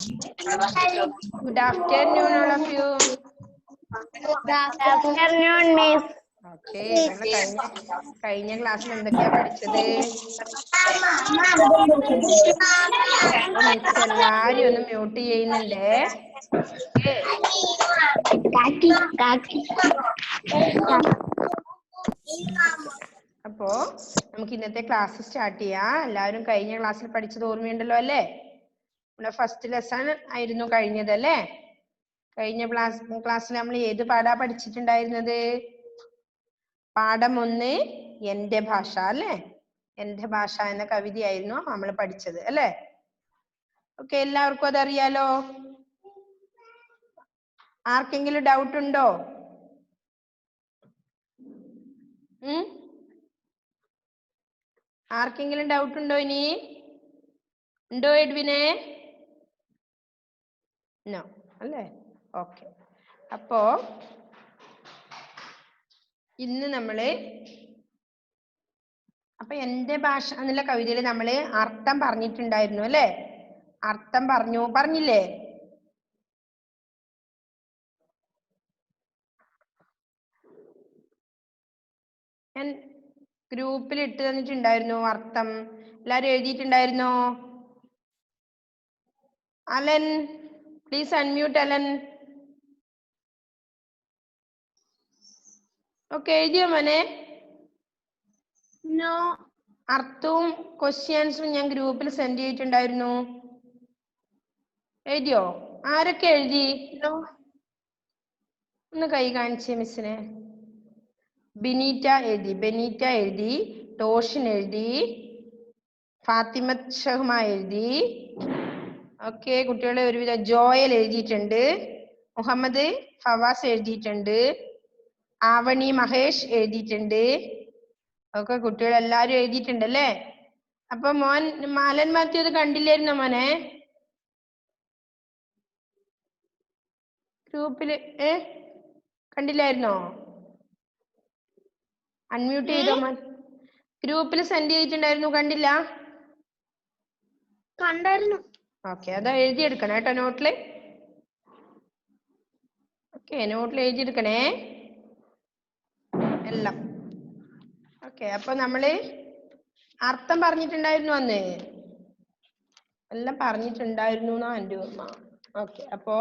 Good afternoon, all of you. Good afternoon, Miss. Okay, കഴിഞ്ഞ ക്ലാസ്സിൽ എന്തൊക്കെയാ പഠിച്ചത്? മിസ് എല്ലാരും ഒന്ന് മ്യൂട്ട് ചെയ്യുന്നുണ്ടേ. അപ്പോ നമുക്ക് ഇന്നത്തെ ക്ലാസ് സ്റ്റാർട്ട് ചെയ്യാം. എല്ലാവരും കഴിഞ്ഞ ക്ലാസ്സിൽ പഠിച്ചത് ഓർമ്മയുണ്ടല്ലോ അല്ലേ? നമ്മുടെ ഫസ്റ്റ് ലെസൺ ആയിരുന്നു കഴിഞ്ഞതല്ലേ? കഴിഞ്ഞ ക്ലാസ്സിൽ നമ്മൾ ഏത് പാഠാ പഠിച്ചിട്ടുണ്ടായിരുന്നത്? പാഠം 1 എന്റെ ഭാഷ അല്ലേ? എന്റെ ഭാഷ എന്ന കവിതയായിരുന്നു നമ്മൾ പഠിച്ചത് അല്ലേ? ഓക്കെ, എല്ലാവർക്കും അതറിയാലോ? ആർക്കെങ്കിലും ഡൗട്ട് ഉണ്ടോ? ആർക്കെങ്കിലും ഡൗട്ട് ഉണ്ടോ? ഇനി ഉണ്ടോ എഡ്വിനെ? നോ അല്ലേ? ഓക്കെ, അപ്പോ ഇന്ന് നമ്മള് എന്റെ ഭാഷ എന്നുള്ള കവിതയിൽ നമ്മള് അർത്ഥം പറഞ്ഞിട്ടുണ്ടായിരുന്നു അല്ലേ? അർത്ഥം പറഞ്ഞില്ലേ? ഞാൻ ഗ്രൂപ്പിൽ ഇട്ട് തന്നിട്ടുണ്ടായിരുന്നു അർത്ഥം. എല്ലാരും എഴുതിയിട്ടുണ്ടായിരുന്നോ? Alan, please unmute Alan. Okay, എഴുതിയോ മോനെ? No. അർത്ഥവും ക്വസ്റ്റ്യൻസും ഞാൻ ഗ്രൂപ്പിൽ സെൻഡ് ചെയ്തിട്ടുണ്ടായിരുന്നു. എഴുതിയോ? ആരൊക്കെ എഴുതി? ഒന്ന് കൈ കാണിച്ചേ മിസ്സിനെ. ബെനീറ്റ എഴുതി, ടോഷിൻ എഴുതി, ഫാത്തിമത്ത് ഷഹ്മ എഴുതി. ഓക്കെ, കുട്ടികളെ ഒരുവിധം ജോയൽ എഴുതിയിട്ടുണ്ട്, മുഹമ്മദ് ഫവാസ് എഴുതിയിട്ടുണ്ട്, ആവണി മഹേഷ് എഴുതിയിട്ടുണ്ട്. ഒക്കെ കുട്ടികൾ എല്ലാരും എഴുതിയിട്ടുണ്ടല്ലേ? അപ്പൊ മോൻ മാലൻ മാത്യു അത് കണ്ടില്ലായിരുന്നോ മോനെ? ഗ്രൂപ്പില് കണ്ടില്ലായിരുന്നോ? അൺമ്യൂട്ട് ചെയ്തോ മോൻ. ഗ്രൂപ്പിൽ സെൻഡ് ചെയ്തിട്ടുണ്ടായിരുന്നു, കണ്ടില്ല? കണ്ടായിരുന്നു. ഓക്കെ, അതാ എഴുതിയെടുക്കണം കേട്ടോ നോട്ടില്. ഓക്കെ, നോട്ടിൽ എഴുതിയെടുക്കണേ എല്ലാം. ഓക്കെ, അപ്പൊ നമ്മള് അർത്ഥം പറഞ്ഞിട്ടുണ്ടായിരുന്നു അന്ന്. എല്ലാം പറഞ്ഞിട്ടുണ്ടായിരുന്നു എന്നാ എൻ്റെ ഓർമ്മ. ഓക്കെ, അപ്പോ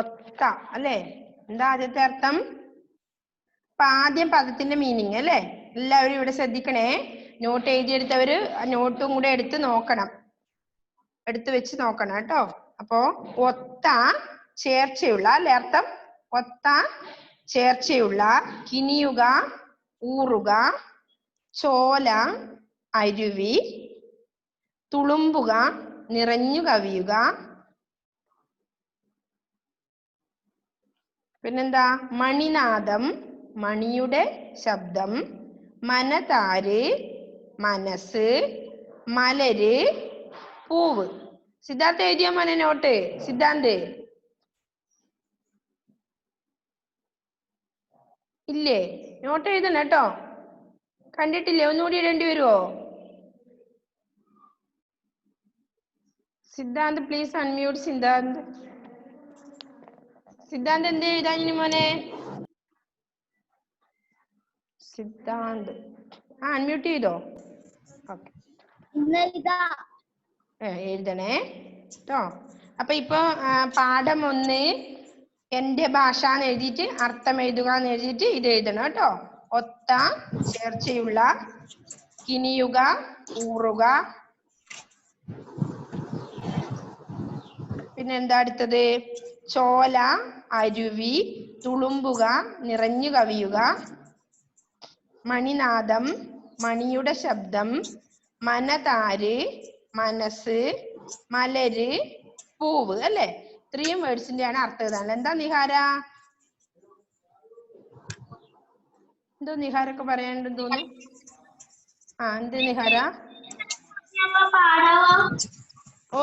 ഒത്ത അല്ലേ? എന്താ ആദ്യത്തെ അർത്ഥം? അപ്പൊ ആദ്യം പദത്തിന്റെ മീനിങ് അല്ലേ? എല്ലാവരും ഇവിടെ ശ്രദ്ധിക്കണേ. നോട്ട് എഴുതിയെടുത്തവര് ആ നോട്ടും കൂടെ എടുത്ത് വെച്ച് നോക്കണം കേട്ടോ. അപ്പോ ഒത്ത ചേർച്ചയുള്ള അല്ലേ അർത്ഥം? ഒത്ത ചേർച്ചയുള്ള, കിനിയുക, ഊറുക, ചോല, അരുവി, തുളുമ്പുക, നിറഞ്ഞു കവിയുക. പിന്നെന്താ? മണിനാദം, മണിയുടെ ശബ്ദം, മനതാര്, മനസ്സ്, മലര്, പൂവ്. സിദ്ധാർത്ഥ എഴുതിയോ മോനെ നോട്ട്? സിദ്ധാന്ത് ഇല്ലേ? നോട്ട് എഴുതണം കേട്ടോ. കണ്ടിട്ടില്ലേ? ഒന്നുകൂടി ഇടേണ്ടി വരുമോ? Siddhant please unmute. സിദ്ധാന്ത് എന്ത് എഴുതാൻ മോനെ? സിദ്ധാന്ത് അൺമ്യൂട്ട് ചെയ്തോ? ഓക്കെ, എഴുതണേ കേട്ടോ. അപ്പൊ ഇപ്പൊ പാഠം 1 എന്റെ ഭാഷ എന്ന് എഴുതിയിട്ട് അർത്ഥം എഴുതുക എന്ന് എഴുതിയിട്ട് ഇത് എഴുതണം കേട്ടോ. ഒത്ത ചേർച്ചയുള്ള, കിനിയുക, ഊറുക. പിന്നെന്താ അടുത്തത്? ചോല, അരുവി, തുളുമ്പുക, നിറഞ്ഞു കവിയുക, മണിനാദം, മണിയുടെ ശബ്ദം, മനതാര്, മനസ്സ്, മലര്, പൂവ് അല്ലെ? ഇത്രയും വേർഡ്സിന്റെ ആണ് അർത്ഥം എഴുതാനുള്ളത്. എന്താ നിഹാര? എന്തോ നിഹാരൊക്കെ പറയാനുണ്ടെന്ന് തോന്നുന്നു. എന്ത് നിഹാര? ഓ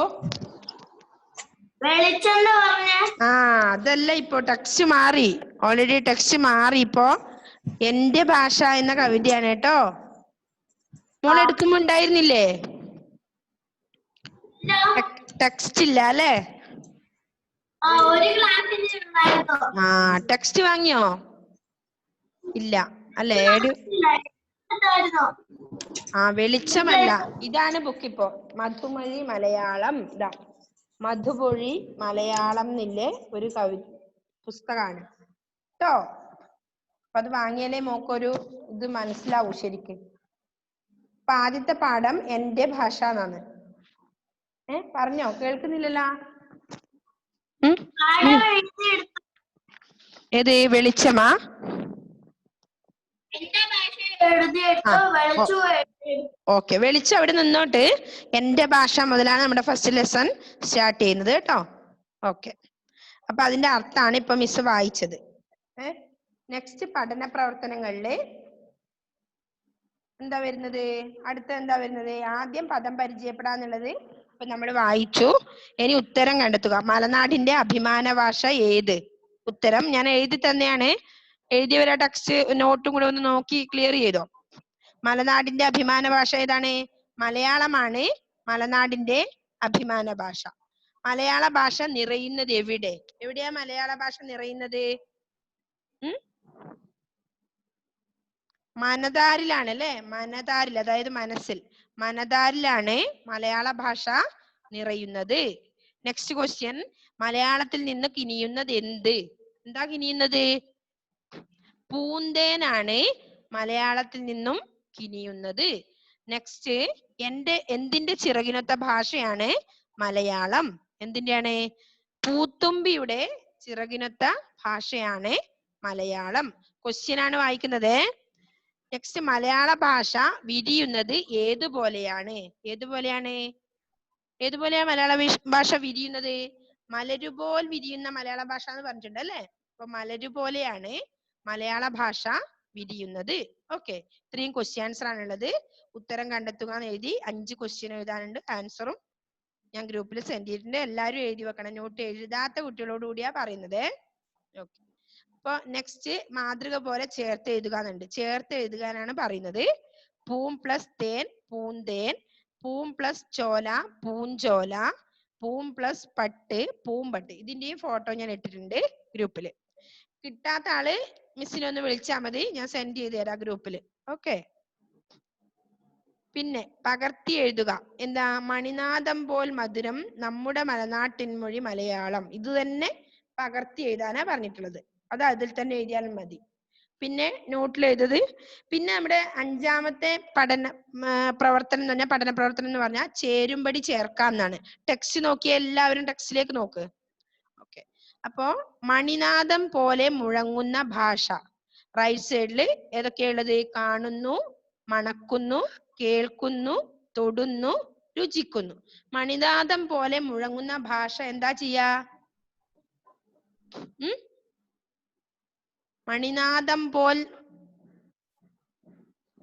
അതല്ല, ഇപ്പൊ ടെക്സ്റ്റ് മാറി. ഓൾറെഡി ടെക്സ്റ്റ് മാറി. ഇപ്പൊ എന്റെ ഭാഷ എന്ന കവിതയാണ് കേട്ടോ. മോൾ എടുക്കുമ്പോ ഉണ്ടായിരുന്നില്ലേ? ടെക്സ്റ്റ് ഇല്ല അല്ലേ? ഒരു ക്ലാസ്സിന് ഉണ്ടായിരുന്നു. ടെക്സ്റ്റ് വാങ്ങിയോ? ഇല്ല അല്ലേ? വെളിച്ചമല്ല, ഇതാണ് ബുക്ക്. ഇപ്പോ മധുമൊഴി മലയാളം, ഇതാ മധുമൊഴി മലയാളം എന്നില്ലേ ഒരു പുസ്തകമാണ് കേട്ടോ. അപ്പൊ അത് വാങ്ങിയാലേ മോക്കൊരു ഇത് മനസ്സിലാവൂ ശരിക്കും. അപ്പൊ ആദ്യത്തെ പാഠം എന്റെ ഭാഷ എന്നാണ്. പറഞ്ഞോ? കേൾക്കുന്നില്ലല്ലോ. ഏത് വെളിച്ചമാ? ഓക്കെ, വെളിച്ചം അവിടെ നിന്നോട്ട്. എന്റെ ഭാഷ മുതലാണ് നമ്മുടെ ഫസ്റ്റ് ലെസൺ സ്റ്റാർട്ട് ചെയ്യുന്നത് കേട്ടോ. ഓക്കെ, അപ്പൊ അതിന്റെ അർത്ഥമാണ് ഇപ്പൊ മിസ് വായിച്ചത്. നെക്സ്റ്റ് പഠന പ്രവർത്തനങ്ങളില് എന്താ വരുന്നത്? അടുത്ത എന്താ വരുന്നത്? ആദ്യം പദം പരിചയപ്പെടാന്നുള്ളത് ഇപ്പൊ നമ്മൾ വായിച്ചു. ഇനി ഉത്തരം കണ്ടെത്തുക. മലനാടിന്റെ അഭിമാന ഭാഷ ഏത്? ഉത്തരം ഞാൻ എഴുതി തന്നെയാണ്. എഴുതിയവരെ ടെക്സ്റ്റ് നോട്ടും കൂടെ ഒന്ന് നോക്കി ക്ലിയർ ചെയ്തോ. മലനാടിന്റെ അഭിമാന ഭാഷ ഏതാണ്? മലയാളമാണ് മലനാടിന്റെ അഭിമാന ഭാഷ. മലയാള ഭാഷ നിറയുന്നത് എവിടെ? എവിടെയാ മലയാള ഭാഷ നിറയുന്നത്? മനതാരിലാണ് അല്ലെ? മനതാരിൽ, അതായത് മനസ്സിൽ, മനതാരിലാണ് മലയാള ഭാഷ നിറയുന്നത്. നെക്സ്റ്റ് ക്വസ്റ്റ്യൻ, മലയാളത്തിൽ നിന്ന് കിനിയുന്നത് എന്ത്? എന്താ കിനിയുന്നത്? പൂന്തേനാണ് മലയാളത്തിൽ നിന്നും കിനിയുന്നത്. നെക്സ്റ്റ്, എന്തിന്റെ ചിറകിനൊത്ത ഭാഷയാണ് മലയാളം? എന്തിന്റെയാണ്? പൂത്തുമ്പിയുടെ ചിറകിനൊത്ത ഭാഷയാണ് മലയാളം. ക്വസ്റ്റ്യൻ ആണ് വായിക്കുന്നത്. നെക്സ്റ്റ്, മലയാള ഭാഷ വിരിയുന്നത് ഏതുപോലെയാണ്? ഏതുപോലെയാണ്? ഏതുപോലെയാ മലയാള ഭാഷ വിരിയുന്നത്? മലരുപോൽ വിരിയുന്ന മലയാള ഭാഷ എന്ന് പറഞ്ഞിട്ടുണ്ട് അല്ലെ? അപ്പൊ മലരുപോലെയാണ് മലയാള ഭാഷ വിരിയുന്നത്. ഓക്കെ, ഇത്രയും ക്വസ്റ്റ്യൻസ് ആണുള്ളത്. ഉത്തരം കണ്ടെത്തുക എന്ന് എഴുതി 5 ക്വസ്റ്റ്യൻ എഴുതാനുണ്ട്. ആൻസറും ഞാൻ ഗ്രൂപ്പിൽ സെൻഡ് ചെയ്തിട്ടുണ്ട്. എല്ലാവരും എഴുതി വെക്കണം. നോട്ട് എഴുതാത്ത കുട്ടികളോട് കൂടിയാ പറയുന്നത്. ഓക്കെ, അപ്പൊ നെക്സ്റ്റ് മാതൃക പോലെ ചേർത്ത് എഴുതുക എന്നുണ്ട്. ചേർത്ത് എഴുതുകാനാണ് പറയുന്നത്. പൂം പ്ലസ് തേൻ പൂന്തേൻ, പൂം പ്ലസ് ചോല പൂഞ്ചോല, പൂം പ്ലസ് പട്ട് പൂമ്പട്ട്. ഇതിന്റെയും ഫോട്ടോ ഞാൻ ഇട്ടിട്ടുണ്ട് ഗ്രൂപ്പില്. കിട്ടാത്ത ആള് മിസ്സിനെ ഒന്ന് വിളിച്ചാൽ മതി, ഞാൻ സെൻഡ് ചെയ്ത് തരാം ഗ്രൂപ്പില്. ഓക്കെ, പിന്നെ പകർത്തി എഴുതുക. എന്താ? മണിനാഥം പോൽ മധുരം നമ്മുടെ മലനാട്ടിൻമൊഴി മലയാളം. ഇത് തന്നെ പകർത്തി എഴുതാനാ പറഞ്ഞിട്ടുള്ളത്. അത് അതിൽ തന്നെ എഴുതിയാലും മതി. പിന്നെ നോട്ടിൽ എഴുതത്. പിന്നെ നമ്മുടെ 5ാമത്തെ പ്രവർത്തനം എന്ന് പറഞ്ഞാൽ, പഠന പ്രവർത്തനം എന്ന് പറഞ്ഞാൽ ചേരുംപടി ചേർക്കാം എന്നാണ്. ടെക്സ്റ്റ് നോക്കിയ എല്ലാവരും ടെക്സ്റ്റിലേക്ക് നോക്ക്. ഓക്കെ, അപ്പോ മണിനാഥം പോലെ മുഴങ്ങുന്ന ഭാഷ. റൈറ്റ് സൈഡിൽ ഏതൊക്കെയുള്ളത്? കാണുന്നു, മണക്കുന്നു, കേൾക്കുന്നു, തൊടുന്നു, രുചിക്കുന്നു. മണിനാഥം പോലെ മുഴങ്ങുന്ന ഭാഷ എന്താ ചെയ്യാ? മണിനാഥം പോൽ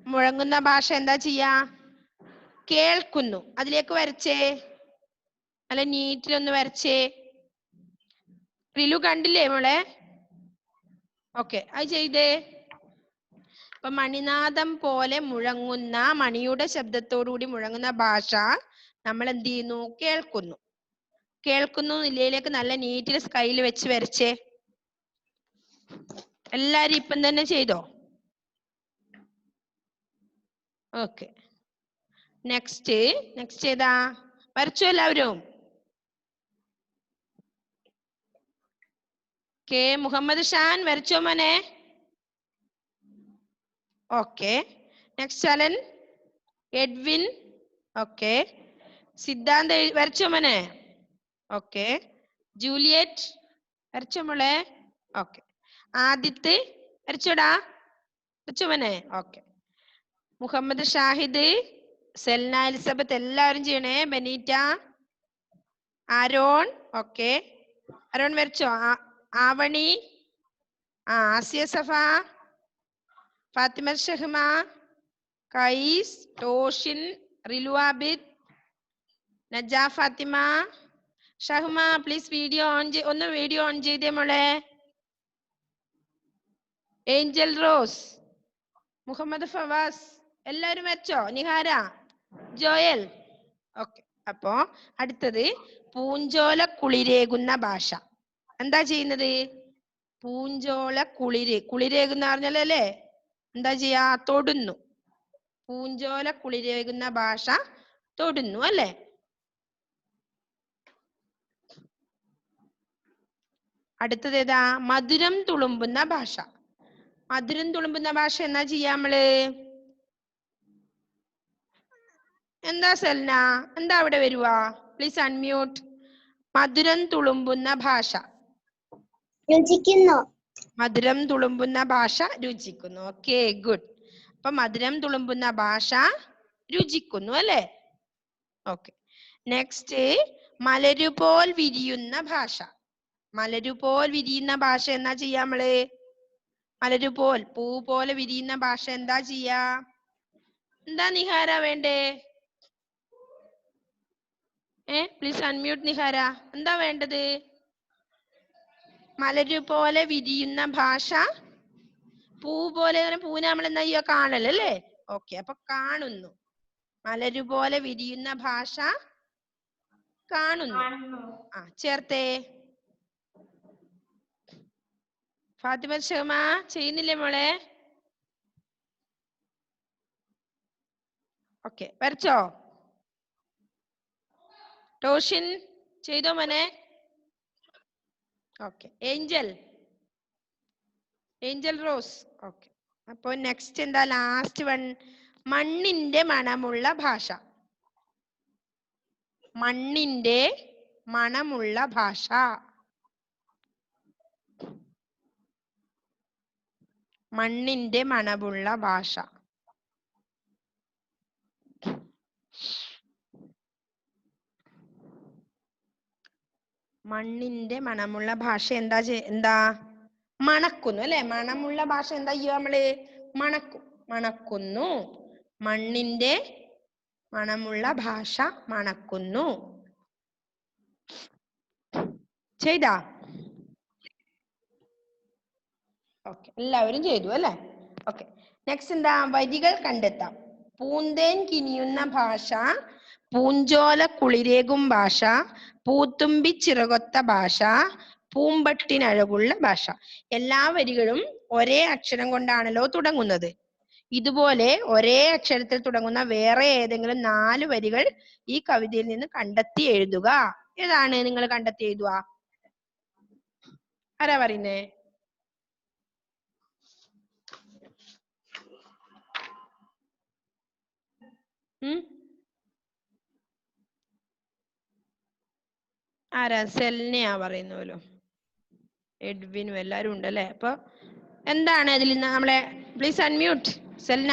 മുഴങ്ങുന്ന ഭാഷ എന്താ ചെയ്യാ? കേൾക്കുന്നു. അതിലേക്ക് വരച്ചേ, അല്ല നീറ്റിലൊന്ന് വരച്ചേ. റിലു കണ്ടില്ലേ മോളെ? ഓക്കെ, അത് ചെയ്തേ. അപ്പൊ മണിനാഥം പോലെ മുഴങ്ങുന്ന, മണിയുടെ ശബ്ദത്തോടുകൂടി മുഴങ്ങുന്ന ഭാഷ നമ്മൾ എന്ത് ചെയ്യുന്നു? കേൾക്കുന്നു. കേൾക്കുന്നു നിലയിലേക്ക് നല്ല നീറ്റിൽ സ്കൈയിൽ വെച്ച് വരച്ചേ. എല്ലാരും ഇപ്പം തന്നെ ചെയ്തോ? ഓക്കെ, നെക്സ്റ്റ് ഏതാ? വരച്ചോ എല്ലാവരും? കെ മുഹമ്മദ് ഷാൻ വരച്ചോ മോനെ? Okay, next Alan Edwin. Okay, Siddhant വരച്ചോ മോനെ? ഓക്കെ, ജൂലിയറ്റ് വരച്ചോ മോളെ? ഓക്കെ, ആദിത്ത് വരച്ചോടാ? വരച്ചോ മോനെ? ഓക്കെ, മുഹമ്മദ് ഷാഹിദ്, സെൽന എലിസബത്ത് എല്ലാവരും ചെയ്യണേ. Benita, Aaron. ഓക്കെ, ആരോൺ വരച്ചോ? Avani, Asiya Safa, Fathima Shahma, Kais, Toshin, Rilu Abid, Naja Fathima, Shahma. Please video on ഒന്ന് വീഡിയോ ഓൺ ചെയ്തേ മോളെ. ഏഞ്ചൽ റോസ്, മുഹമ്മദ് ഫവാസ് എല്ലാവരും വരച്ചോ? നിഹാര, ജോയൽ. ഓക്കെ, അപ്പോ അടുത്തത് പൂഞ്ചോല കുളിരേകുന്ന ഭാഷ. എന്താ ചെയ്യുന്നത്? പൂഞ്ചോല കുളിരേകുന്ന പറഞ്ഞാലല്ലേ എന്താ ചെയ്യാ? തൊടുന്നു. പൂഞ്ചോല കുളിരേകുന്ന ഭാഷ തൊടുന്നു അല്ലേ? അടുത്തത് ഏതാ? മധുരം തുളുമ്പുന്ന ഭാഷ. മധുരം തുളുമ്പുന്ന ഭാഷ എന്നാ ചെയ്യാ നമ്മള്? എന്താ സെൽന? എന്താ അവിടെ വരുവാ? Please unmute. മധുരം തുളുമ്പുന്ന ഭാഷ. രുചിക്കുന്നു. മധുരം തുളുമ്പുന്ന ഭാഷ രുചിക്കുന്നു. Okay, good. അപ്പൊ മധുരം തുളുമ്പുന്ന ഭാഷ രുചിക്കുന്നു അല്ലേ? ഓക്കെ. നെക്സ്റ്റ്, മലരുപോൽ വിരിയുന്ന ഭാഷ. മലരുപോൽ വിരിയുന്ന ഭാഷ എന്നാ ചെയ്യാ നമ്മള്? മലരുപോൽ, പൂ പോലെ വിരിയുന്ന ഭാഷ എന്താ ചെയ്യാ? എന്താ നിഹാര വേണ്ടേ? Please unmute Nihara. എന്താ വേണ്ടത്? മലരുപോലെ വിരിയുന്ന ഭാഷ. പൂ പോലെ പൂവിനെ നമ്മൾ എന്താ ചെയ്യുക? കാണലല്ലേ? ഓക്കെ, അപ്പൊ കാണുന്നു. മലരുപോലെ വിരിയുന്ന ഭാഷ കാണുന്നു. ചേർത്തേ. ഫാത്തിമ ഷഹ്മ ചെയ്യുന്നില്ലേ മോളെ? ഓക്കെ, വരച്ചോ? ടോഷിൻ ചെയ്തോ മോനെ? ഓക്കെ. Angel rose. ഓക്കെ. അപ്പൊ നെക്സ്റ്റ് എന്താ? ലാസ്റ്റ് വൺ, മണ്ണിന്റെ മണമുള്ള ഭാഷ. മണ്ണിന്റെ മണമുള്ള ഭാഷ. മണ്ണിന്റെ മണമുള്ള ഭാഷ. മണ്ണിന്റെ മണമുള്ള ഭാഷ എന്താ? മണക്കുന്നു അല്ലെ? മണമുള്ള ഭാഷ എന്താ ചെയ്യുക നമ്മള്? മണക്കും. മണക്കുന്നു. മണ്ണിന്റെ മണമുള്ള ഭാഷ മണക്കുന്നു. ചെയ്താ? ഓക്കെ, എല്ലാവരും ചെയ്തു അല്ലെ? ഓക്കെ. നെക്സ്റ്റ് എന്താ? വരികൾ കണ്ടെത്താം. പൂന്തേൻ കിനിയുന്ന ഭാഷ, പൂഞ്ചോല കുളിരേകും ഭാഷ, പൂത്തുമ്പി ചിറകൊത്ത ഭാഷ, പൂമ്പട്ടിനഴകുള്ള ഭാഷ. എല്ലാ വരികളും ഒരേ അക്ഷരം കൊണ്ടാണല്ലോ തുടങ്ങുന്നത്. ഇതുപോലെ ഒരേ അക്ഷരത്തിൽ തുടങ്ങുന്ന വേറെ ഏതെങ്കിലും 4 വരികൾ ഈ കവിതയിൽ നിന്ന് കണ്ടെത്തി എഴുതുക. ഏതാണ് നിങ്ങൾ കണ്ടെത്തി എഴുതുക? ആരാ പറയുന്നേ? ആരാ? സെൽനയാ പറയുന്നല്ലോ. എഡ്വിനും എല്ലാരും ഉണ്ടല്ലേ? അപ്പൊ എന്താണ് അതിൽ നമ്മളെ? Please unmute Selna.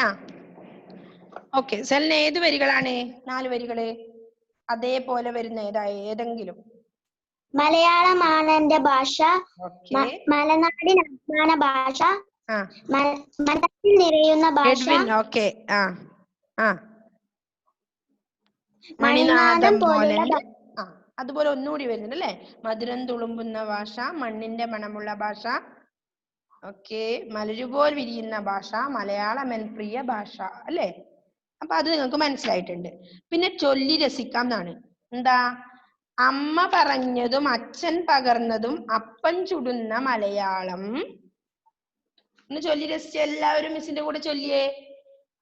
Okay, Selna ഏത് വരികളാണ്? 4 വരികള് അതേപോലെ വരുന്ന ഏതെങ്കിലും? മലയാളമാണ് എന്റെ ഭാഷ. മലനാടിൻ അഭിമാന ഭാഷ. മനസ്സിൽ നിറയുന്ന ഭാഷ. ഓക്കെ. മണിനാദം പോലെ. അതുപോലെ ഒന്നുകൂടി വരുന്നുണ്ട് അല്ലെ? മധുരം തുളുമ്പുന്ന ഭാഷ, മണ്ണിന്റെ മണമുള്ള ഭാഷ. ഓക്കെ. മലരുപോൽ വിരിയുന്ന ഭാഷ, മലയാളം എൻ പ്രിയ ഭാഷ അല്ലെ? അപ്പൊ അത് നിങ്ങൾക്ക് മനസ്സിലായിട്ടുണ്ട്. പിന്നെ ചൊല്ലി രസിക്കാം എന്നാണ്. എന്താ? അമ്മ പറഞ്ഞതും അച്ഛൻ പകർന്നതും അപ്പൻ ചുടുന്ന മലയാളം. ഒന്ന് ചൊല്ലി രസിച്ച എല്ലാവരും മിസ്സിന്റെ കൂടെ ചൊല്ലിയേ.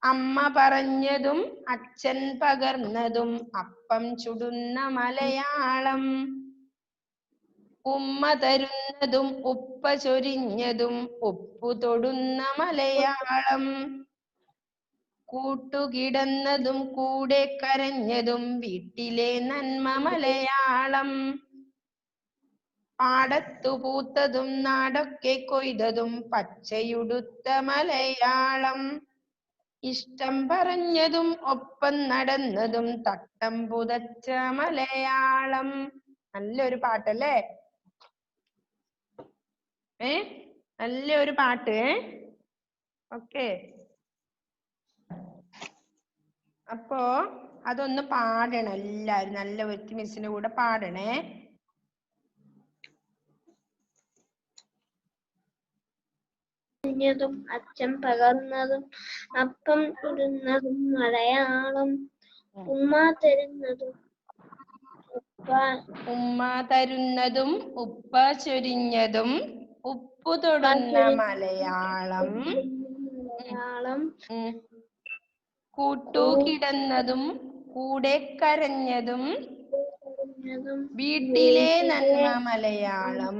അമ്മ പറഞ്ഞതും അച്ഛൻ പകർന്നതും അപ്പം ചുടുന്ന മലയാളം. ഉമ്മ തരുന്നതും ഉപ്പ ചൊരിഞ്ഞതും ഉപ്പു തൊടുന്ന മലയാളം. കൂട്ടുകിടന്നതും കൂടെ കരഞ്ഞതും വീട്ടിലെ നന്മ മലയാളം. പാടത്തു പൂത്തതും നാടൊക്കെ കൊയ്തതും പച്ചയുടുത്ത മലയാളം. ഇഷ്ടം പറഞ്ഞതും ഒപ്പം നടന്നതും തട്ടം പുതച്ച മലയാളം. നല്ലൊരു പാട്ടല്ലേ? നല്ലൊരു പാട്ട്. ഓക്കെ. അപ്പോ അതൊന്ന് പാടണം എല്ലാവരും. നല്ല വ്യക്തി മിസ്സിന്റെ കൂടെ പാടണേ. അച്ഛൻ പകർന്നതും അപ്പം ചുടുന്നതും മലയാളം. ഉമ്മ തരുന്നതും ഉമ്മ തരുന്നതും ഉപ്പ ചൊരിഞ്ഞതും ഉപ്പു തൊടുന്ന മലയാളം. കൂട്ടുകിടന്നതും കൂടെ കരഞ്ഞതും വീട്ടിലെ നന്മ മലയാളം.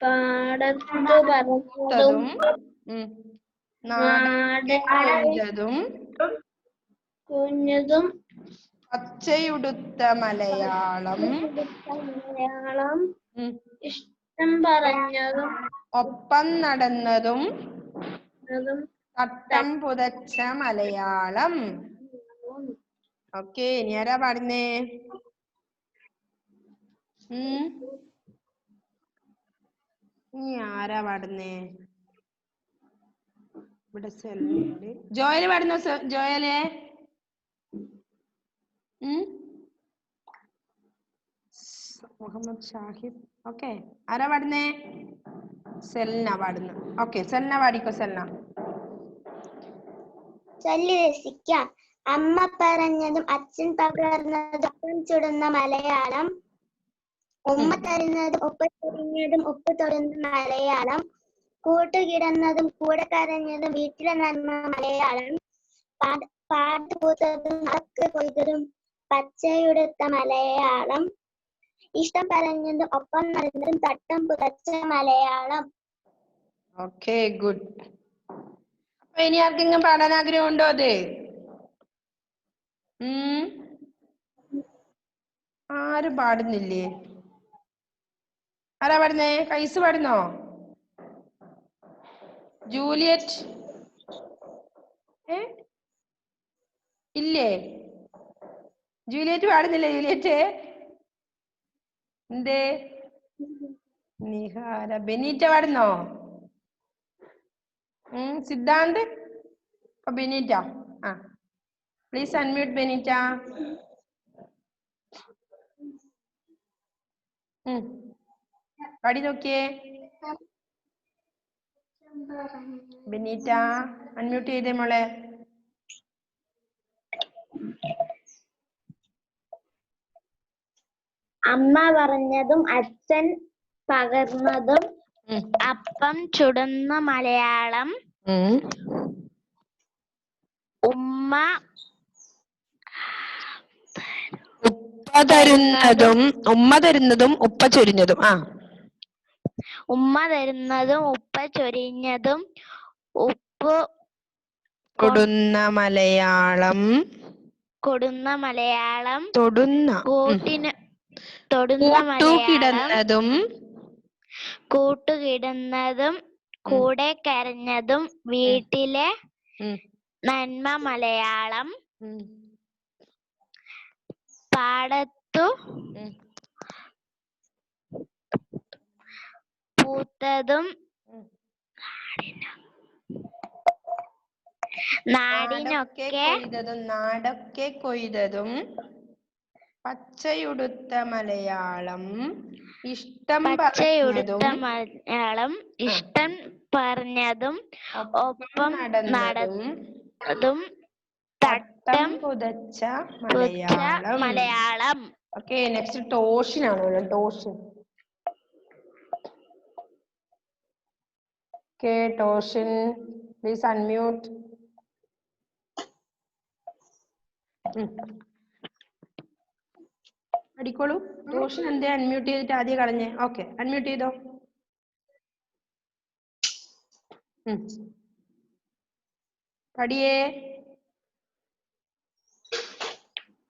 പാടത്തു പറഞ്ഞതും നാടൊക്കെ കൊയ്തതും കുഞ്ഞതും പച്ചയുടുത്ത മലയാളം. ഇഷ്ടം പറഞ്ഞതും ഒപ്പം നടന്നതും തട്ടം പുതച്ച മലയാളം. ഓക്കെ, ഇനി ആരാ പാടുന്നേ? ഇനി ആരാ പാടുന്നേ? ഇവിടെ ജോയല് പാടുന്നോ? ജോയലെ മുഹമ്മദ് ഷാഹിദ്. ഓക്കെ, ആരാ പാടുന്നേ? സെൽന പാടുന്നു. ഓക്കെ, സെൽന പാടിക്കോ. സെൽന രസിക്കാം. അമ്മ പറഞ്ഞതും അച്ഛൻ പകർന്നതും അപ്പം ചുടുന്ന മലയാളം. ഉമ്മ തരുന്നതും ഉപ്പ ചൊരിഞ്ഞതും ഉപ്പ് തൊടുന്ന മലയാളം. കൂട്ടുകിടന്നതും കൂടെ കരഞ്ഞതും വീട്ടിലെ നന്മ മലയാളം. പാട്ടുപൂത്തതും നാടൊക്കെ കൊയ്തതും പച്ചയുടുത്ത മലയാളം. ഇഷ്ടം പറഞ്ഞതും ഒപ്പം നടന്നതും തട്ടം പുതച്ച മലയാളം. Okay, good. അപ്പൊ ഇനി ആർക്കെങ്കിലും പാടാൻ ആഗ്രഹം ഉണ്ടോ? അത് ആരും പാടുന്നില്ലേ? ആരാ പാടുന്നേ? കൈസ് പാടുന്നോ? ജൂലിയറ്റ് ഇല്ലേ? ജൂലിയറ്റ് പാടുന്നില്ലേ? ജൂലിയറ്റ് എന്തേ? നിഹാര. ബെനീറ്റ പാടുന്നോ? Siddhant. Benita, please unmute Benita. പാടി നോക്കിയേ. ബെനീറ്റ അൺമ്യൂട്ട് ചെയ്തേ മോളെ. അമ്മ പറഞ്ഞതും അച്ഛൻ പകർന്നതും അപ്പം ചുടുന്ന മലയാളം. ഉമ്മ തരുന്നതും ഉപ്പ ചൊരിഞ്ഞതും. ഉമ്മ തരുന്നതും ഉപ്പ ചൊരിഞ്ഞതും ഉപ്പ് കൊടുന്ന മലയാളം. കൂട്ടുകിടന്നതും കൂടെ കരഞ്ഞതും വീട്ടിലെ നന്മ മലയാളം. പാടത്തു പൂത്തതും നാടൊക്കെ കൊയ്തതും പച്ചയുടുത്ത മലയാളം. ഇഷ്ടം പറഞ്ഞതും ഒപ്പം നടന്നതും തട്ടം പുതച്ച മലയാളം. ഓക്കെ, നെക്സ്റ്റ് ടോഷിനാണ്. Toshin. Okay, Toshin please unmute. അടിക്കോളൂ. ടോഷിൻ എന്തേ അൺമ്യൂട്ട് ചെയ്തിട്ട് ആദ്യം കളഞ്ഞേ? ഓക്കെ, അൺമ്യൂട്ട് ചെയ്തോ. പഠിയേ.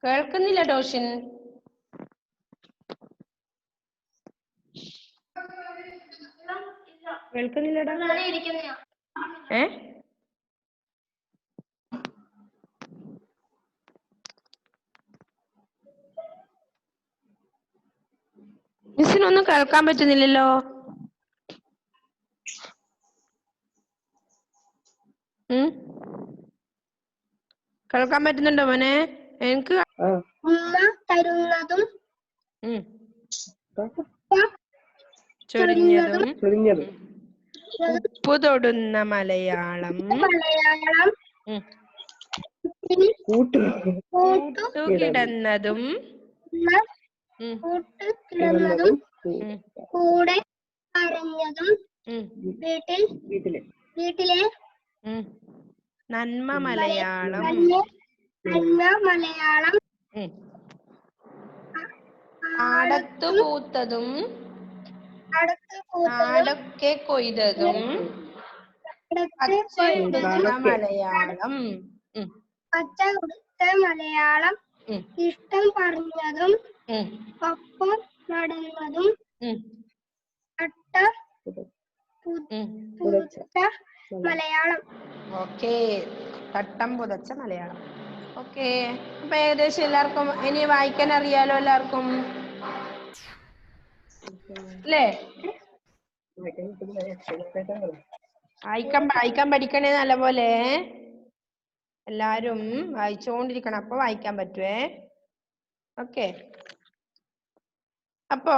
കേൾക്കുന്നില്ല ടോഷിൻ. കേൾക്കുന്നില്ലടാ. മിസ്സിനൊന്നും കേൾക്കാൻ പറ്റുന്നില്ലല്ലോ. കേൾക്കാൻ പറ്റുന്നുണ്ടോ മോനെ? എനിക്ക് ഉമ്മ തരുന്നതും ചൊരിഞ്ഞതും ഉപ്പു തൊടുന്ന മലയാളം. കൂട്ടുകിടന്നതും കൂടെ പറഞ്ഞതും വീട്ടിലെ നന്മ മലയാളം പാടത്തു പൂത്തതും നാടൊക്കെ കൊയ്തതും പച്ചയുടുത്ത മലയാളം പച്ച കൊടുത്ത മലയാളം ഇഷ്ടം പറഞ്ഞതും ഒപ്പം നടന്നതും അട്ട പുതച്ച മലയാളം. ഓക്കെ, തട്ടം പുതച്ച മലയാളം. ഓക്കെ, അപ്പൊ ഏകദേശം എല്ലാവർക്കും ഇനി വായിക്കാൻ അറിയാലോ എല്ലാവർക്കും അല്ലേ? വായിക്കാൻ പഠിക്കണേ നല്ലപോലെ. എല്ലാരും വായിച്ചുകൊണ്ടിരിക്കണം, അപ്പൊ വായിക്കാൻ പറ്റുവേ. ഓക്കെ, അപ്പോ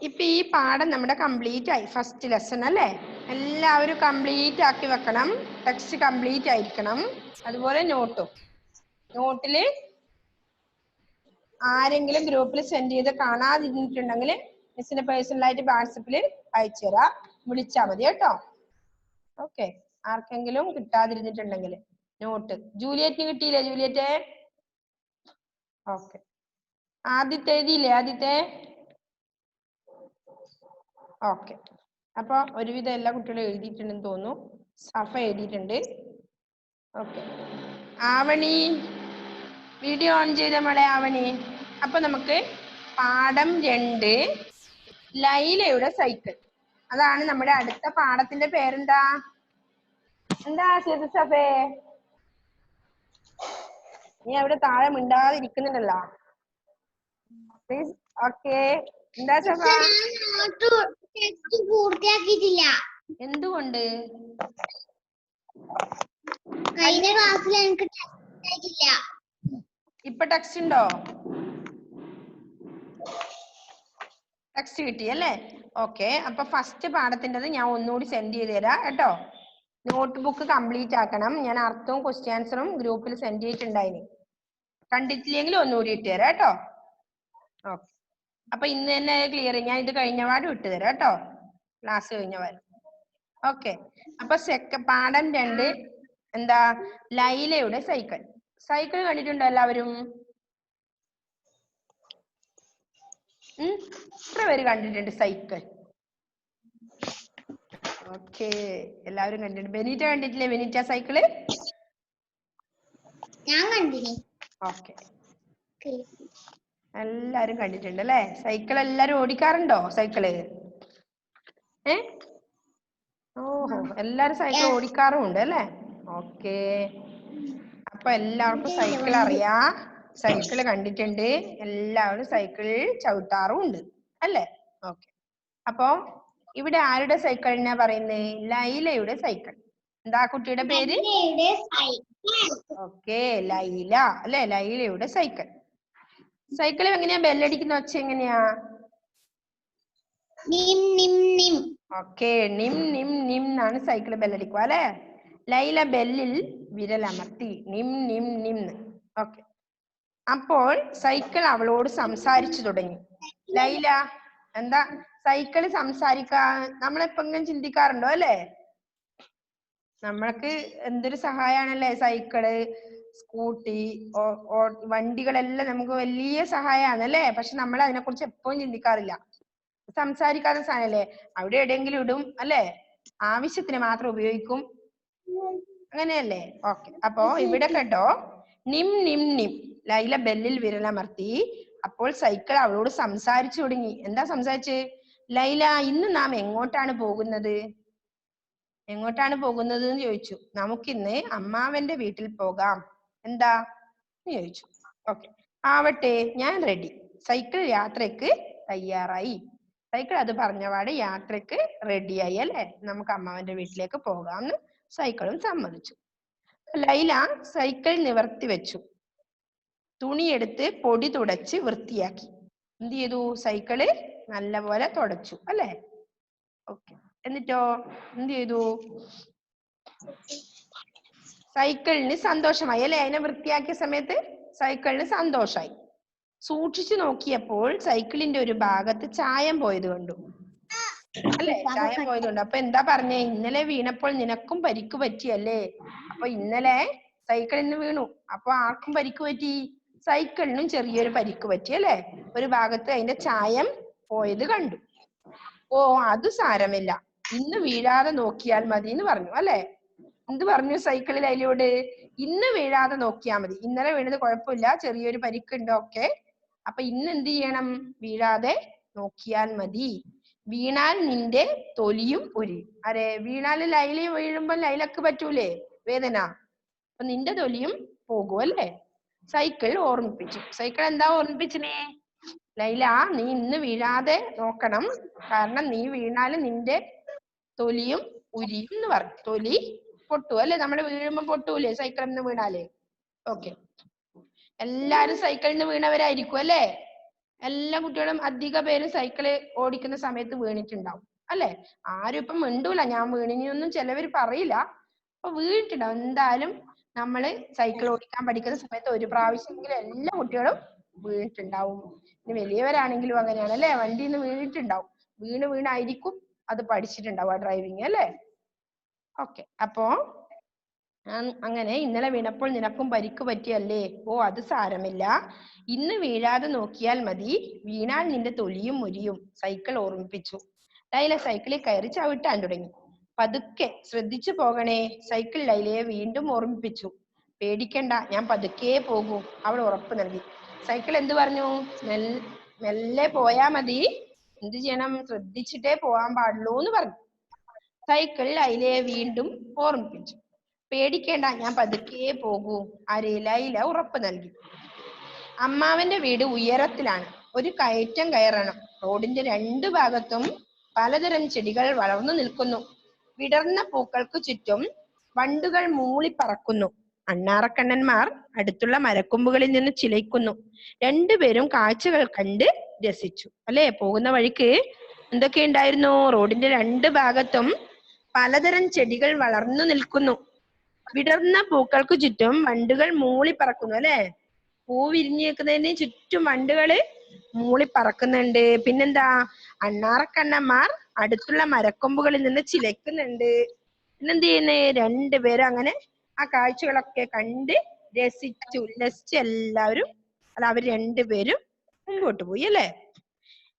ഇപ്പൊ ഈ പാഠം നമ്മുടെ കംപ്ലീറ്റ് ആയി. ഫസ്റ്റ് ലെസൺ അല്ലേ? എല്ലാവരും കംപ്ലീറ്റ് ആക്കി വെക്കണം. ടെക്സ്റ്റ് കംപ്ലീറ്റ് ആയിരിക്കണം. അതുപോലെ നോട്ടില് ആരെങ്കിലും ഗ്രൂപ്പിൽ സെൻഡ് ചെയ്ത് കാണാതിരുന്നിട്ടുണ്ടെങ്കിൽ മിസ്സിന്റെ പേഴ്സണലായിട്ട് വാട്സപ്പിൽ അയച്ചു തരാം, വിളിച്ചാൽ മതി കേട്ടോ. ഓക്കെ, ആർക്കെങ്കിലും കിട്ടാതിരുന്നിട്ടുണ്ടെങ്കിൽ നോട്ട്. ജൂലിയറ്റിന് കിട്ടിയില്ലേ? Juliet okay. ആദ്യത്തെ എഴുതിയില്ലേ? ആദ്യത്തെ ഓക്കെ. അപ്പൊ ഒരുവിധം എല്ലാ കുട്ടികളും എഴുതിയിട്ടുണ്ടെന്ന് തോന്നുന്നു. സഫ എഴുതിയിട്ടുണ്ട്. ഓക്കെ, ആവണി വീഡിയോ ഓൺ ചെയ്ത മോളെ ആവണി. അപ്പൊ നമുക്ക് പാഠം 2 ലൈലയുടെ സൈക്കിൾ, അതാണ് നമ്മുടെ അടുത്ത പാഠത്തിന്റെ പേരെന്താ? എന്താ സഫേ? നീ അവിടെ താഴെ മിണ്ടാതിരിക്കുന്നുണ്ടല്ലോ. ഓക്കെ, എന്താ സഫ? പൂർത്തിയാക്കിയിട്ടില്ല. എന്തുകൊണ്ട്? കഴിഞ്ഞ ക്ലാസ്സിൽ എനിക്ക് ഇപ്പൊ ടെക്സ്റ്റ് ഉണ്ടോ? ടെക്സ്റ്റ് കിട്ടിയല്ലേ? ഓക്കെ, അപ്പൊ ഫസ്റ്റ് പാഠത്തിൻ്റെത് ഞാൻ ഒന്നുകൂടി സെൻഡ് ചെയ്ത് തരാം കേട്ടോ. നോട്ട്ബുക്ക് കംപ്ലീറ്റ് ആക്കണം. ഞാൻ അർത്ഥവും ക്വസ്റ്റ്യൻ ആൻസറും ഗ്രൂപ്പിൽ സെൻഡ് ചെയ്തിട്ടുണ്ടായിന്. കണ്ടിട്ടില്ലെങ്കിൽ ഒന്നുകൂടി ഇട്ട് തരാം കേട്ടോ. ഓക്കെ, അപ്പൊ ഇന്ന് തന്നെ ക്ലിയർ. ഞാൻ ഇത് കഴിഞ്ഞപാട് വിട്ടു തരാം കേട്ടോ, ക്ലാസ് കഴിഞ്ഞപാട്. ഓക്കെ, അപ്പൊ പാഠം 2 എന്താ? ലൈലയുടെ സൈക്കിൾ. സൈക്കിൾ കണ്ടിട്ടുണ്ടോ എല്ലാവരും? എത്ര പേര് കണ്ടിട്ടുണ്ട് സൈക്കിൾ? ഓക്കെ, എല്ലാവരും കണ്ടിട്ടുണ്ട്. ബെനീറ്റ കണ്ടിട്ടില്ലേ? ബെനീറ്റ സൈക്കിള് ഞാൻ കണ്ടിനി. ഓക്കെ, എല്ലാരും കണ്ടിട്ടുണ്ട് അല്ലേ? സൈക്കിൾ എല്ലാരും ഓടിക്കാറുണ്ടോ? സൈക്കിള് ഓഹോ, എല്ലാരും സൈക്കിൾ ഓടിക്കാറും ഉണ്ട് അല്ലേ? ഓക്കെ, അപ്പൊ എല്ലാവർക്കും സൈക്കിൾ അറിയാം, സൈക്കിള് കണ്ടിട്ടുണ്ട്, എല്ലാവരും സൈക്കിൾ ചവിട്ടാറും ഉണ്ട് അല്ലേ? ഓക്കെ, അപ്പൊ ഇവിടെ ആരുടെ സൈക്കിളിനാ പറയുന്നത്? ലൈലയുടെ സൈക്കിൾ. എന്താ കുട്ടിയുടെ പേര്? ഓക്കെ, ലൈല അല്ലെ? ലൈലയുടെ സൈക്കിൾ. സൈക്കിൾ എങ്ങനെയാ ബെല്ലടിക്കുന്ന ഒച്ച എങ്ങനെയാ? ഓക്കെ, നിം നിം നിം എന്നാണ് സൈക്കിൾ ബെല്ലടിക്കുക അല്ലെ? ലൈല ബെല്ലിൽ വിരലമർത്തി നിം നിം നിം. ഓക്കെ, അപ്പോൾ സൈക്കിൾ അവളോട് സംസാരിച്ചു തുടങ്ങി. ലൈല എന്താ സൈക്കിള് സംസാരിക്കാ? നമ്മളിപ്പോ ഇങ്ങനെ ചിന്തിക്കാറുണ്ടോ അല്ലേ? നമ്മൾക്ക് എന്തൊരു സഹായാണല്ലേ സൈക്കിള്, സ്കൂട്ടി, വണ്ടികളെല്ലാം നമുക്ക് വലിയ സഹായമാണ് അല്ലേ? പക്ഷെ നമ്മൾ അതിനെ കുറിച്ച് എപ്പോഴും ചിന്തിക്കാറില്ല. സംസാരിക്കാത്ത സാധനല്ലേ? അവിടെ എവിടെയെങ്കിലും ഇടും അല്ലേ? ആവശ്യത്തിന് മാത്രം ഉപയോഗിക്കും, അങ്ങനെയല്ലേ? ഓക്കെ, അപ്പോ ഇവിടെ കേട്ടോ, നിം നിം നിം. ലൈല ബെല്ലിൽ വിരലമർത്തി. അപ്പോൾ സൈക്കിൾ അവളോട് സംസാരിച്ചു തുടങ്ങി. എന്താ സംസാരിച്ച്? ലൈല, ഇന്ന് നാം എങ്ങോട്ടാണ് പോകുന്നത്? എങ്ങോട്ടാണ് പോകുന്നത് എന്ന് ചോദിച്ചു. നമുക്കിന്ന് അമ്മാവന്റെ വീട്ടിൽ പോകാം, എന്താ എന്ന് ചോദിച്ചു. ഓക്കെ, ആവട്ടെ, ഞാൻ റെഡി. സൈക്കിൾ യാത്രയ്ക്ക് തയ്യാറായി. സൈക്കിൾ അത് പറഞ്ഞപാട് യാത്രയ്ക്ക് റെഡിയായി അല്ലേ? നമുക്ക് അമ്മാവന്റെ വീട്ടിലേക്ക് പോകാമെന്ന് സൈക്കിളും സമ്മതിച്ചു. ലൈല സൈക്കിൾ നിവർത്തി വെച്ചു. തുണിയെടുത്ത് പൊടി തുടച്ച് വൃത്തിയാക്കി. എന്ത് ചെയ്തു? സൈക്കിള് നല്ലപോലെ തുടച്ചു അല്ലേ? ഓക്കെ, എന്നിട്ടോ എന്ത് ചെയ്തു? സൈക്കിളിന് സന്തോഷമായി അല്ലെ? അതിനെ വൃത്തിയാക്കിയ സമയത്ത് സൈക്കിളിന് സന്തോഷമായി. സൂക്ഷിച്ചു നോക്കിയപ്പോൾ സൈക്കിളിന്റെ ഒരു ഭാഗത്ത് ചായം പോയത് കണ്ടു അല്ലെ? ചായം പോയത് കണ്ടു. അപ്പൊ എന്താ പറഞ്ഞേ? ഇന്നലെ വീണപ്പോൾ നിനക്കും പരിക്ക് പറ്റിയല്ലേ? അപ്പൊ ഇന്നലെ സൈക്കിളിന് വീണു, അപ്പൊ ആർക്കും പരിക്ക് പറ്റി? സൈക്കിളിനും ചെറിയൊരു പരിക്ക് പറ്റി അല്ലെ? ഒരു ഭാഗത്ത് അതിന്റെ ചായം പോയത് കണ്ടു. ഓ അത് സാരമില്ല, ഇന്ന് വീഴാതെ നോക്കിയാൽ മതി എന്ന് പറഞ്ഞു അല്ലെ? എന്ത് പറഞ്ഞു സൈക്കിളിൽ അതിലൂടെ? ഇന്ന് വീഴാതെ നോക്കിയാൽ മതി. ഇന്നലെ വീണത് കുഴപ്പമില്ല, ചെറിയൊരു പരിക്കുണ്ട്, ഓക്കെ. അപ്പൊ ഇന്ന് എന്ത് ചെയ്യണം? വീഴാതെ നോക്കിയാൽ മതി. വീണാൽ നിന്റെ തൊലിയും ഉരിയും. അരെ, വീണാൽ ലൈല വീഴുമ്പോ ലൈലക്ക് പറ്റൂലേ വേദന? അപ്പൊ നിന്റെ തൊലിയും പോകും അല്ലേ? സൈക്കിൾ ഓർമ്മിപ്പിച്ചു. സൈക്കിൾ എന്താ ഓർമ്മിപ്പിച്ചേ? ലൈല, നീ ഇന്ന് വീഴാതെ നോക്കണം, കാരണം നീ വീണാല് നിന്റെ തൊലിയും ഉരിയും എന്ന് പറഞ്ഞു. തൊലി പൊട്ടു അല്ലെ? നമ്മള് വീഴുമ്പോ പൊട്ടൂലേ സൈക്കിളിൽ നിന്ന് വീണാല്? ഓക്കെ, എല്ലാരും സൈക്കിളിൽ നിന്ന് വീണവരായിരിക്കും അല്ലെ? എല്ലാ കുട്ടികളും അധിക പേരും സൈക്കിള് ഓടിക്കുന്ന സമയത്ത് വീണിട്ടുണ്ടാവും അല്ലെ? ആരും ഇപ്പം മിണ്ടൂല ഞാൻ വീണിനൊന്നും ചിലവര് പറയില്ല. അപ്പൊ വീണിട്ടുണ്ടാവും എന്തായാലും. നമ്മള് സൈക്കിൾ ഓടിക്കാൻ പഠിക്കുന്ന സമയത്ത് ഒരു പ്രാവശ്യമെങ്കിലും എല്ലാ കുട്ടികളും വീണിട്ടുണ്ടാവും. ഇനി വലിയവരാണെങ്കിലും അങ്ങനെയാണ് അല്ലെ? വണ്ടിയിൽ നിന്ന് വീണിട്ടുണ്ടാവും. വീണായിരിക്കും അത് പഠിച്ചിട്ടുണ്ടാവുക ഡ്രൈവിങ് അല്ലെ? ഓക്കെ, അപ്പോ അങ്ങനെ ഇന്നലെ വീണപ്പോൾ നിനക്കും പരിക്ക് പറ്റിയല്ലേ? ഓ അത് സാരമില്ല, ഇന്ന് വീഴാതെ നോക്കിയാൽ മതി. വീണാൽ നിന്റെ തൊലിയും മുരിയും, സൈക്കിൾ ഓർമ്മിപ്പിച്ചു. ലൈല സൈക്കിളിൽ കയറി ചവിട്ടാൻ തുടങ്ങി. പതുക്കെ, ശ്രദ്ധിച്ചു പോകണേ, സൈക്കിൾ ലൈലയെ വീണ്ടും ഓർമ്മിപ്പിച്ചു. പേടിക്കണ്ട, ഞാൻ പതുക്കെ പോകൂ, അവൾ ഉറപ്പ് നൽകി. സൈക്കിൾ എന്ത് പറഞ്ഞു? മെല്ലെ പോയാ മതി, എന്ത് ചെയ്യണം? ശ്രദ്ധിച്ചിട്ടേ പോവാൻ പാടുള്ളൂ എന്ന് പറഞ്ഞു. സൈക്കിൾ ലൈലയെ വീണ്ടും ഓർമ്മിപ്പിച്ചു. പേടിക്കേണ്ട, ഞാൻ പതുക്കെ പോകൂ, ആരെ? ലൈല ഉറപ്പ് നൽകി. അമ്മാവന്റെ വീട് ഉയരത്തിലാണ്. ഒരു കയറ്റം കയറണം. റോഡിന്റെ രണ്ടു ഭാഗത്തും പലതരം ചെടികൾ വളർന്നു നിൽക്കുന്നു. വിടർന്ന പൂക്കൾക്ക് ചുറ്റും വണ്ടുകൾ മൂളിപ്പറക്കുന്നു. അണ്ണാറക്കണ്ണന്മാർ അടുത്തുള്ള മരക്കൊമ്പുകളിൽ നിന്ന് ചിലയ്ക്കുന്നു. രണ്ടുപേരും കാഴ്ചകൾ കണ്ട് രസിച്ചു അല്ലെ? പോകുന്ന വഴിക്ക് എന്തൊക്കെ ഉണ്ടായിരുന്നു? റോഡിന്റെ രണ്ട് ഭാഗത്തും പലതരം ചെടികൾ വളർന്നു നിൽക്കുന്നു. വിടർന്ന പൂക്കൾക്ക് ചുറ്റും വണ്ടുകൾ മൂളിപ്പറക്കുന്നു അല്ലെ? പൂ വിരിഞ്ഞു നിൽക്കുന്നതിന് ചുറ്റും വണ്ടുകള് മൂളിപ്പറക്കുന്നുണ്ട്. പിന്നെന്താ? അണ്ണാറക്കണ്ണന്മാർ അടുത്തുള്ള മരക്കൊമ്പുകളിൽ നിന്ന് ചിലയ്ക്കുന്നുണ്ട്. പിന്നെന്ത് ചെയ്യുന്നേ? രണ്ടുപേരും അങ്ങനെ ആ കാഴ്ചകളൊക്കെ കണ്ട് രസിച്ചു ഉല്ലസിച്ച് എല്ലാവരും അവർ രണ്ടുപേരും മുമ്പോട്ട് പോയി അല്ലെ?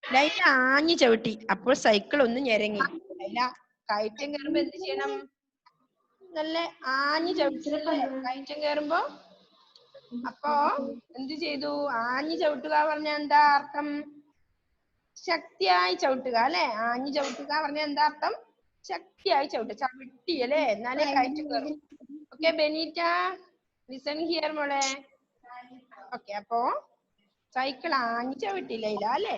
ലൈല ആഞ്ഞു ചവിട്ടി. അപ്പോൾ സൈക്കിൾ ഒന്ന് ഞെരങ്ങി. ലൈല കയറ്റം കയറുമ്പോ എന്ത് ചെയ്യണം? നല്ല ആഞ്ഞു ചവിട്ടല്ലേ കയറ്റം കയറുമ്പോ? അപ്പൊ എന്ത് ചെയ്തു? ആഞ്ഞു ചവിട്ടുക പറഞ്ഞ എന്താ അർത്ഥം? ശക്തിയായി ചവിട്ടുക അല്ലെ? ആഞ്ഞു ചവിട്ടുക പറഞ്ഞ എന്താ അർത്ഥം? ശക്തിയായി ചവിട്ടുക, ചവിട്ടി അല്ലെ? എന്നാലേ കയറ്റം കയറും. ഓക്കെ ബെനീറ്റ, ലിസൺ ഹിയർ മോളെ. ഓക്കെ, അപ്പോ സൈക്കിൾ ആഞ്ഞു ചവിട്ടില്ല അല്ലെ?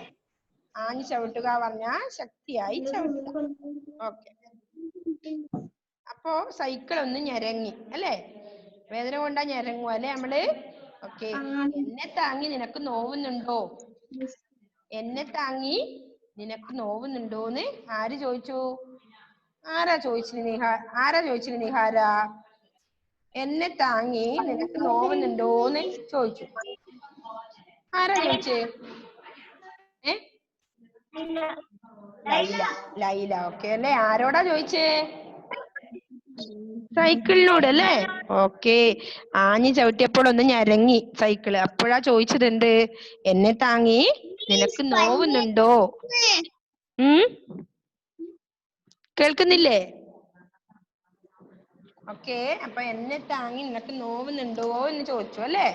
ആഞ്ഞു ചവിട്ടുക പറഞ്ഞ ശക്തിയായി ചവിട്ടുക. ഓക്കെ, അപ്പോ സൈക്കിൾ ഒന്ന് ഞെരങ്ങി അല്ലെ? വേദന കൊണ്ടാ ഞെരങ്ങുക അല്ലെ നമ്മള്? ഓക്കെ, എന്നെ താങ്ങി നിനക്ക് നോവുന്നുണ്ടോ? എന്നെ താങ്ങി നിനക്ക് നോവുന്നുണ്ടോന്ന് ആര് ചോദിച്ചു? ആരാ ചോദിച്ചിന് നിഹാര? എന്നെ താങ്ങി നിനക്ക് നോവുന്നുണ്ടോന്ന് ചോദിച്ചു. ആരാ ചോദിച്ചേ? ലൈല. ഓക്കെ അല്ലെ? ആരോടാ ചോദിച്ചേ? സൈക്കിളിനോട് അല്ലേ? ഓക്കെ, ആഞ്ഞു ചവിട്ടിയപ്പോൾ ഒന്ന് ഞരങ്ങി സൈക്കിള്. അപ്പോഴാ ചോദിച്ചത് എന്ത്? എന്നെ താങ്ങി നിനക്ക് നോവുന്നുണ്ടോ? കേൾക്കുന്നില്ലേ? ഓക്കെ, അപ്പൊ എന്നെ താങ്ങി നിനക്ക് നോവുന്നുണ്ടോ എന്ന് ചോദിച്ചു അല്ലേ?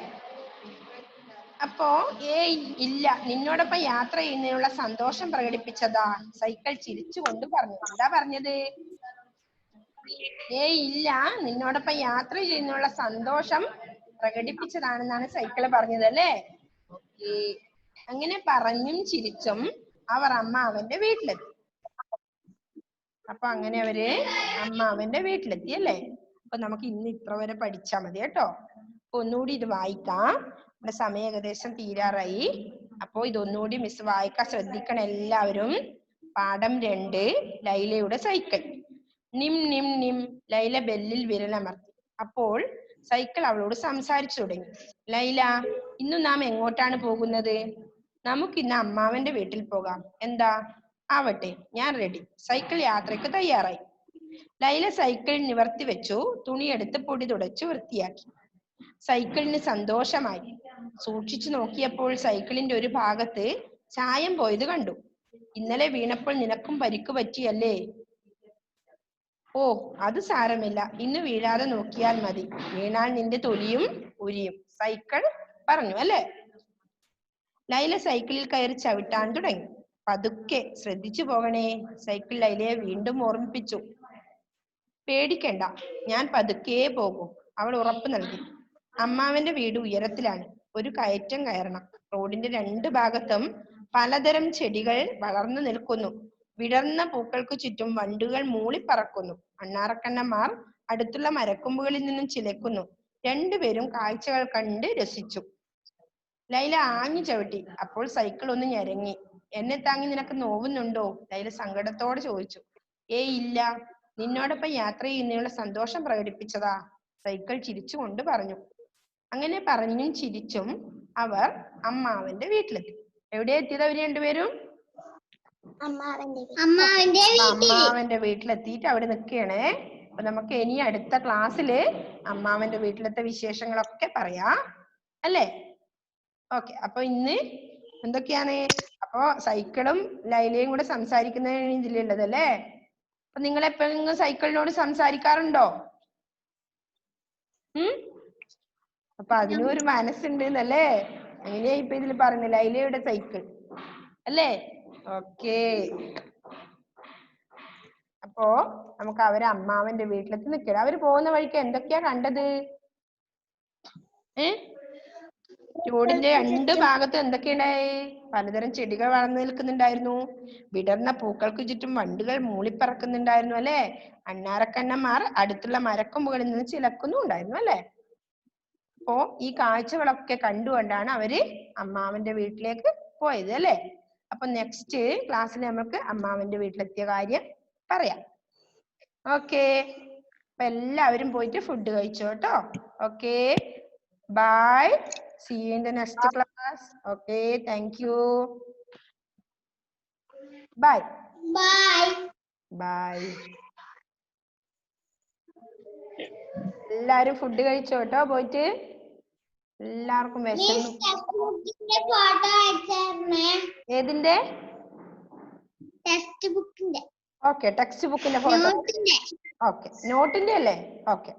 അപ്പോ ഇല്ല, നിന്നോടൊപ്പം യാത്ര ചെയ്യുന്നതിനുള്ള സന്തോഷം പ്രകടിപ്പിച്ചതാ, സൈക്കിൾ ചിരിച്ചുകൊണ്ട് പറഞ്ഞു. എന്താ പറഞ്ഞത്? ഇല്ല, നിന്നോടൊപ്പം യാത്ര ചെയ്യുന്നതിനുള്ള സന്തോഷം പ്രകടിപ്പിച്ചതാണെന്നാണ് സൈക്കിള് പറഞ്ഞത് അല്ലേ? ഓക്കെ, അങ്ങനെ പറഞ്ഞും ചിരിച്ചും അവർ അമ്മാവന്റെ വീട്ടിലെത്തി. അപ്പൊ അങ്ങനെ അവര് അമ്മാവന്റെ വീട്ടിലെത്തി അല്ലേ? അപ്പൊ നമുക്ക് ഇന്ന് ഇത്ര വരെ പഠിച്ചാ മതി കേട്ടോ. ഒന്നുകൂടി ഇത് വായിക്കാം, നമ്മുടെ സമയം ഏകദേശം തീരാറായി. അപ്പോ ഇതൊന്നുകൂടി മിസ് വായിക്കാൻ ശ്രദ്ധിക്കണം എല്ലാവരും. പാഠം 2, ലൈലയുടെ സൈക്കിൾ. നിം നിം നിം, ലൈല ബെല്ലിൽ വിരലമർത്തി. അപ്പോൾ സൈക്കിൾ അവളോട് സംസാരിച്ചു തുടങ്ങി. ലൈല, ഇന്ന് നാം എങ്ങോട്ടാണ് പോകുന്നത്? നമുക്കിന്ന് അമ്മാവന്റെ വീട്ടിൽ പോകാം. എന്താ? ആവട്ടെ, ഞാൻ റെഡി. സൈക്കിൾ യാത്രയ്ക്ക് തയ്യാറായി. ലൈല സൈക്കിൾ നിവർത്തി വെച്ചു. തുണിയെടുത്ത് പൊടി തുടച്ചു വൃത്തിയാക്കി. സൈക്കിളിന് സന്തോഷമായി. സൂക്ഷിച്ചു നോക്കിയപ്പോൾ സൈക്കിളിന്റെ ഒരു ഭാഗത്ത് ചായം പോയത് കണ്ടു. ഇന്നലെ വീണപ്പോൾ നിനക്കും പരിക്ക് പറ്റിയല്ലേ? ഓ, അത് സാരമില്ല, ഇന്ന് വീഴാതെ നോക്കിയാൽ മതി. വീണാൽ നിന്റെ തൊലിയും ഉരിയും, സൈക്കിൾ പറഞ്ഞു അല്ലേ? ലൈല സൈക്കിളിൽ കയറി ചവിട്ടാൻ തുടങ്ങി. പതുക്കെ, ശ്രദ്ധിച്ചു പോകണേ, സൈക്കിൾ ലൈലയെ വീണ്ടും ഓർമ്മിപ്പിച്ചു. പേടിക്കണ്ട, ഞാൻ പതുക്കെ പോകും, അവൾ ഉറപ്പ് നൽകി. അമ്മാവന്റെ വീട് ഉയരത്തിലാണ്. ഒരു കയറ്റം കയറണം. റോഡിന്റെ രണ്ട് ഭാഗത്തും പലതരം ചെടികൾ വളർന്നു നിൽക്കുന്നു. വിടർന്ന പൂക്കൾക്ക് ചുറ്റും വണ്ടുകൾ മൂളിപ്പറക്കുന്നു. അണ്ണാറക്കണ്ണന്മാർ അടുത്തുള്ള മരക്കൊമ്പുകളിൽ നിന്നും ചിലയ്ക്കുന്നു. രണ്ടുപേരും കാഴ്ചകൾ കണ്ട് രസിച്ചു. ലൈല ആഞ്ഞു ചവിട്ടി. അപ്പോൾ സൈക്കിൾ ഒന്ന് ഞരങ്ങി. എന്നെ താങ്ങി നിനക്ക് നോവുന്നുണ്ടോ? ലൈല സങ്കടത്തോടെ ചോദിച്ചു. ഏയ് ഇല്ല, നിന്നോടൊപ്പം യാത്ര ചെയ്യുന്നതിനുള്ള സന്തോഷം പ്രകടിപ്പിച്ചതാ, സൈക്കിൾ ചിരിച്ചുകൊണ്ട് പറഞ്ഞു. അങ്ങനെ പറഞ്ഞും ചിരിച്ചും അവർ അമ്മാവന്റെ വീട്ടിലെത്തി. എവിടെ എത്തിയത് അവര് രണ്ടുപേരും? അമ്മാവന്റെ വീട്ടിലെത്തിയിട്ട് അവിടെ നിൽക്കുകയാണേ. അപ്പൊ നമുക്ക് ഇനി അടുത്ത ക്ലാസ്സില് അമ്മാവന്റെ വീട്ടിലത്തെ വിശേഷങ്ങളൊക്കെ പറയാം അല്ലേ? ഓക്കെ, അപ്പൊ ഇന്ന് എന്തൊക്കെയാണ്? അപ്പൊ സൈക്കിളും ലൈലയും കൂടെ സംസാരിക്കുന്നതാണ് ഇതിലുള്ളത് അല്ലേ? അപ്പൊ നിങ്ങൾ എപ്പോഴെങ്കിലും സൈക്കിളിനോട് സംസാരിക്കാറുണ്ടോ? അപ്പൊ അതിനും ഒരു മനസ്സുണ്ട് എന്നല്ലേ? അങ്ങനെയാ ഇപ്പൊ ഇതിൽ പറഞ്ഞ ലൈലയുടെ സൈക്കിൾ അല്ലേ? ഓക്കേ, അപ്പോ നമുക്ക് അവരെ അമ്മാവന്റെ വീട്ടിലെത്തി നിൽക്കണം. അവര് പോകുന്ന വഴിക്ക് എന്തൊക്കെയാ കണ്ടത്? റോഡിന്റെ രണ്ട് ഭാഗത്ത് എന്തൊക്കെയുണ്ടായി? പലതരം ചെടികൾ വളർന്നു നിൽക്കുന്നുണ്ടായിരുന്നു. വിടർന്ന പൂക്കൾക്ക് ചുറ്റും വണ്ടുകൾ മൂളിപ്പറക്കുന്നുണ്ടായിരുന്നു അല്ലെ? അണ്ണാറക്കണ്ണന്മാർ അടുത്തുള്ള മരക്കൊമ്പുകളിൽ നിന്ന് ചിലക്കുന്നുണ്ടായിരുന്നു അല്ലെ? അപ്പോ ഈ കാഴ്ചകളൊക്കെ കണ്ടുകൊണ്ടാണ് അവര് അമ്മാവന്റെ വീട്ടിലേക്ക് പോയത് അല്ലെ? അപ്പൊ നെക്സ്റ്റ് ക്ലാസ്സിൽ നമുക്ക് അമ്മാവന്റെ വീട്ടിലെത്തിയ കാര്യം പറയാം. ഓക്കെ, അപ്പൊ എല്ലാവരും പോയിട്ട് ഫുഡ് കഴിച്ചോ കേട്ടോ. Okay, bye. See you in the next class. Okay, thank you. Bye. Bye. Bye. എല്ലാരും ഫുഡ് കഴിച്ചോ കേട്ടോ പോയിട്ട്. എല്ലാവർക്കും വിശന്നു. ഏതിന്റെ? ടെക്സ്റ്റ് ബുക്കിന്റെ. ഓക്കെ, ടെക്സ്റ്റ് ബുക്കിന്റെ ഫോട്ടോ. ഓക്കെ, നോട്ടിന്റെ അല്ലേ? ഓക്കെ.